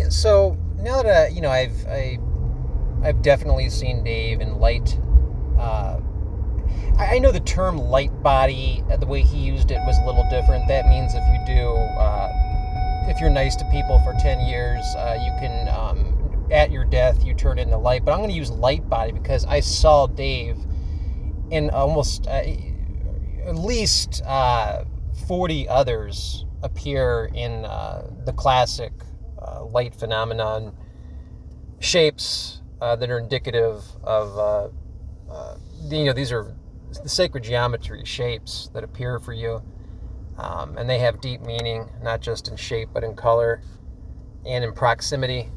So now that I've definitely seen Dave in light. Uh, I know the term light body, the way he used it was a little different. That means if you're nice to people for 10 years, you can, at your death, you turn into light. But I'm going to use light body because I saw Dave in almost at least 40 others appear in the classic light phenomenon shapes that are indicative of, these are the sacred geometry shapes that appear for you. And they have deep meaning, not just in shape, but in color and in proximity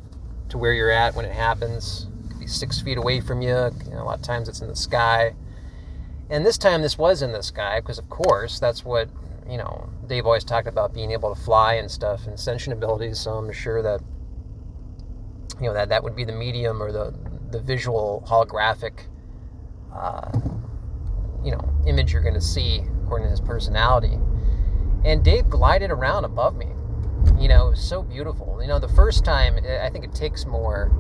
to where you're at when it happens. It could be 6 feet away from you. A lot of times it's in the sky. And this time this was in the sky because, of course, that's what, Dave always talked about, being able to fly and stuff and sentient abilities. So I'm sure that, that would be the medium or the visual holographic, image you're going to see according to his personality. And Dave glided around above me. It was so beautiful. The first time, I think it takes more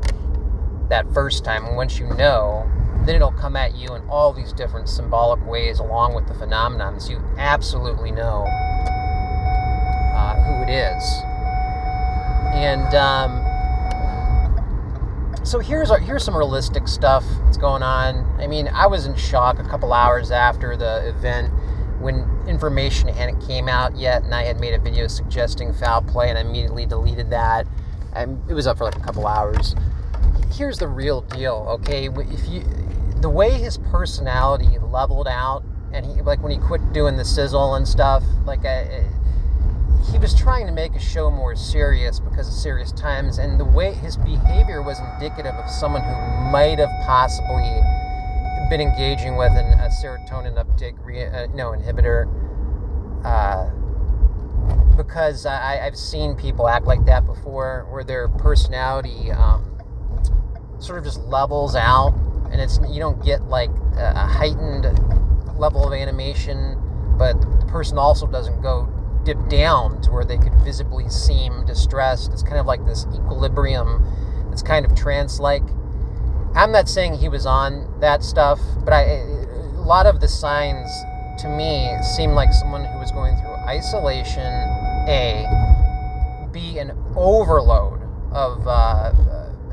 that first time. And once you know, then it'll come at you in all these different symbolic ways along with the phenomenon. So you absolutely know who it is. And so here's some realistic stuff that's going on. I mean, I was in shock a couple hours after the event when information hadn't came out yet, and I had made a video suggesting foul play, and I immediately deleted that. It was up for like a couple hours. Here's the real deal, okay? The way his personality leveled out, and he, like when he quit doing the sizzle and stuff, he was trying to make a show more serious because of serious times, and the way his behavior was indicative of someone who might have possibly been engaging with a serotonin uptake inhibitor, because I've seen people act like that before, where their personality sort of just levels out, and you don't get like a heightened level of animation, but the person also doesn't go dip down to where they could visibly seem distressed. It's kind of like this equilibrium that's kind of trance-like. I'm not saying he was on that stuff, but a lot of the signs to me seem like someone who was going through isolation, B, an overload of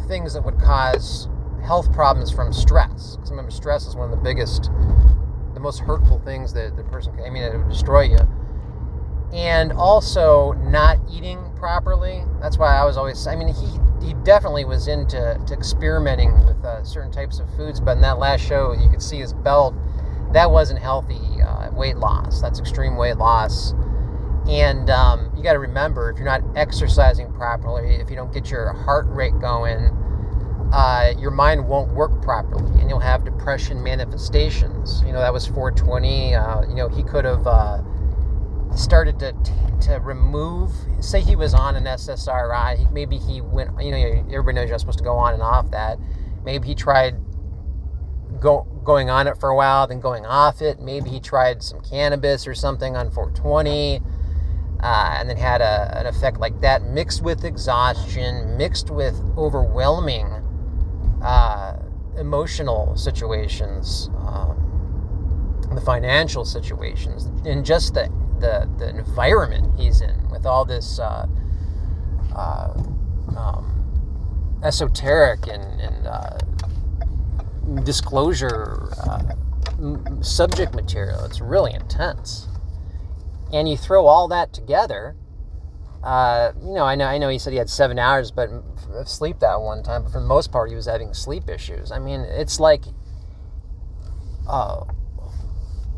things that would cause health problems from stress. Because remember, stress is one of the most hurtful things that the person can, it would destroy you. And also not eating properly. That's why I was always, he definitely was into experimenting with certain types of foods, but in that last show, you could see his belt. That wasn't healthy weight loss. That's extreme weight loss. And you got to remember, if you're not exercising properly, if you don't get your heart rate going, your mind won't work properly, and you'll have depression manifestations. That was 420. He could have started to remove, say he was on an SSRI, maybe he went, everybody knows you're not supposed to go on and off that. Maybe he tried going on it for a while, then going off it. Maybe he tried some cannabis or something on 420, and then had an effect like that, mixed with exhaustion, mixed with overwhelming emotional situations, the financial situations, and just the environment he's in with all this esoteric and disclosure subject material. It's really intense. And you throw all that together, I know he said he had 7 hours of sleep that one time, but for the most part he was having sleep issues. It's like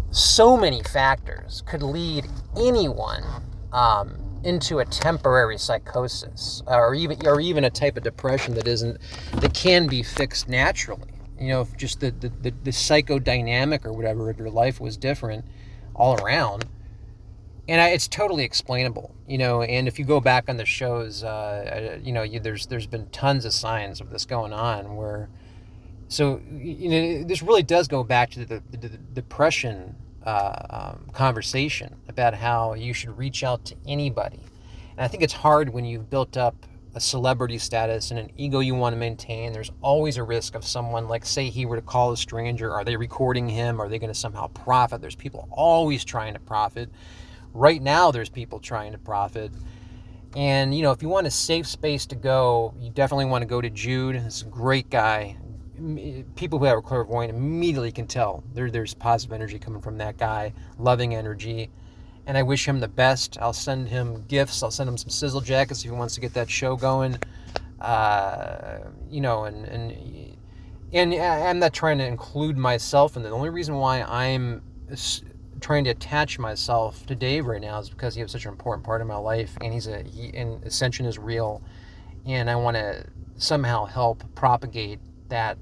so many factors could lead anyone into a temporary psychosis, or even a type of depression that can be fixed naturally. If just the psychodynamic or whatever of your life was different all around, and it's totally explainable. And if you go back on the shows, there's been tons of signs of this going on where. So, this really does go back to the depression conversation about how you should reach out to anybody. And I think it's hard when you've built up a celebrity status and an ego you want to maintain, there's always a risk of someone, like say he were to call a stranger, are they recording him? Are they going to somehow profit? There's people always trying to profit. Right now there's people trying to profit. And, if you want a safe space to go, you definitely want to go to Jude. He's a great guy. People who have a clairvoyant immediately can tell there's positive energy coming from that guy, loving energy. And I wish him the best. I'll send him gifts. I'll send him some sizzle jackets if he wants to get that show going. And I'm not trying to include myself in it. The only reason why I'm trying to attach myself to Dave right now is because he was such an important part of my life, and and Ascension is real, and I want to somehow help propagate that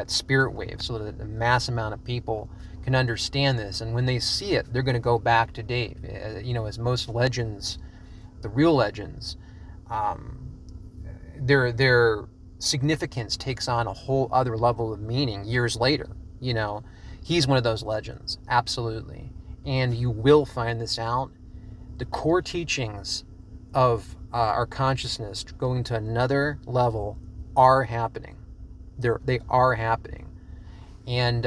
spirit wave so that a mass amount of people can understand this, and when they see it, they're going to go back to Dave. As most legends, the real legends, their significance takes on a whole other level of meaning years later. He's one of those legends, absolutely. And you will find this out. The core teachings of our consciousness going to another level are happening. They are happening. And,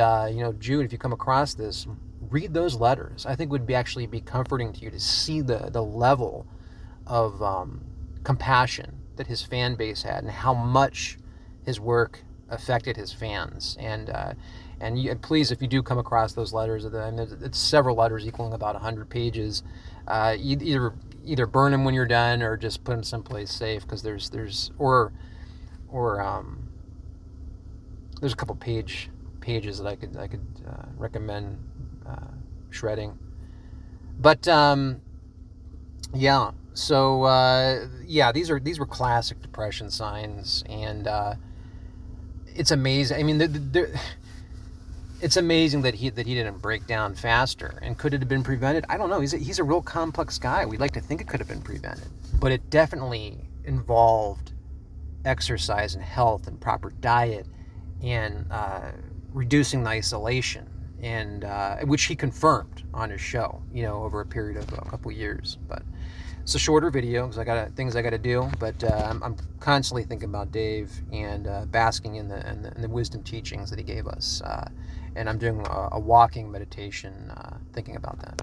Jude, if you come across this, read those letters. I think it would actually be comforting to you to see the level of compassion that his fan base had and how much his work affected his fans. And please, if you do come across those letters, it's several letters equaling about 100 pages, either burn them when you're done or just put them someplace safe, because there's a couple pages that I could recommend shredding. But these were classic depression signs, and it's amazing. I mean, it's amazing that he didn't break down faster. And could it have been prevented? I don't know. He's a real complex guy. We'd like to think it could have been prevented, but it definitely involved exercise and health and proper diet and reducing the isolation, and which he confirmed on his show, over a period of a couple years. But it's a shorter video because I got things I got to do. But I'm constantly thinking about Dave and basking in the wisdom teachings that he gave us. And I'm doing a walking meditation, thinking about that.